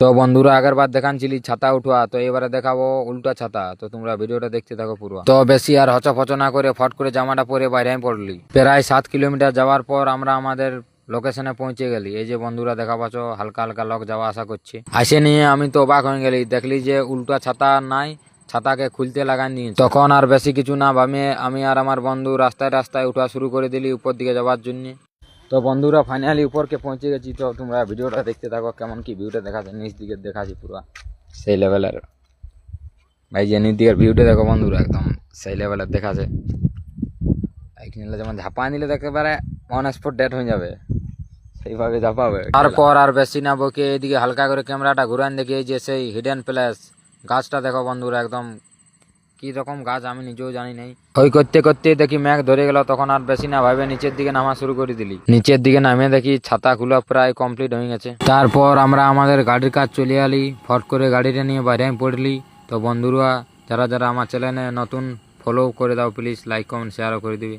তো বন্ধুরা আগের বার দেখাচ্ছিলি ছাতা উঠোয়া, তো এবারে দেখাবো উল্টা ছাতা। তো তোমরা ভিডিওটা দেখতে থাকো পুরো। তো বেশি আর হচফচ না করে ফট করে জামাটা পরে বাইরে পড়লি। প্রায় 7 কিলোমিটার যাওয়ার পর আমরা আমাদের লোকেশনে পৌঁছে গেলি। এই যে বন্ধুরা দেখা পাচ্ছ হালকা হালকা লোক যাওয়া আসা করছে। আসে নিয়ে আমি তো অবাক হয়ে গেলি, দেখলি যে উল্টা ছাতা নাই, ছাতাকে খুলতে লাগাই নিয়ে। তখন আর বেশি কিছু না ভাবে আমি আর আমার বন্ধু রাস্তায় রাস্তায় উঠা শুরু করে দিলি উপর দিকে যাওয়ার জন্য। তো বন্ধুরা ফাইনালি উপরকে পৌঁছে গেছি। তো তোমরা ভিডিওটা দেখতে থাকো, কেমন কি ভিউটা দেখাচ্ছে, নিচ দিকে দেখাচ্ছি পুরো সেই লেভেলের। ভাই যে নিচ দিকের ভিউটা দেখো বন্ধুরা, একদম সেই লেভেলের দেখাচ্ছে। এখানে যেমন ঝাপা নিলে দেখতে পারে অন স্পট ডেট হয়ে যাবে, সেইভাবে ঝাপাবে। তারপর আর বেশি না বকে এদিকে হালকা করে ক্যামেরাটা ঘুরান দেখি যে সেই হিডেন প্লেস গাছটা দেখো বন্ধুরা, একদম কি রকম গাছ আমি নিজেও জানি নাই। ওই করতে করতে দেখি মেঘ ধরে গেল, তখন আর বেশি না ভাবে নিচের দিকে নামা শুরু করে দিলি। নিচের দিকে নামে দেখি ছাতা খুলে প্রায় কমপ্লিট হয়ে গেছে। তারপর আমরা আমাদের গাড়ির কাজ চলে আলি, ফট করে গাড়িটা নিয়ে বাইরে পড়লি। তো বন্ধুরা যারা যারা আমার চ্যানেলে নতুন, ফলো করে দাও প্লিজ, লাইক কমেন্ট শেয়ারও করে দিবি।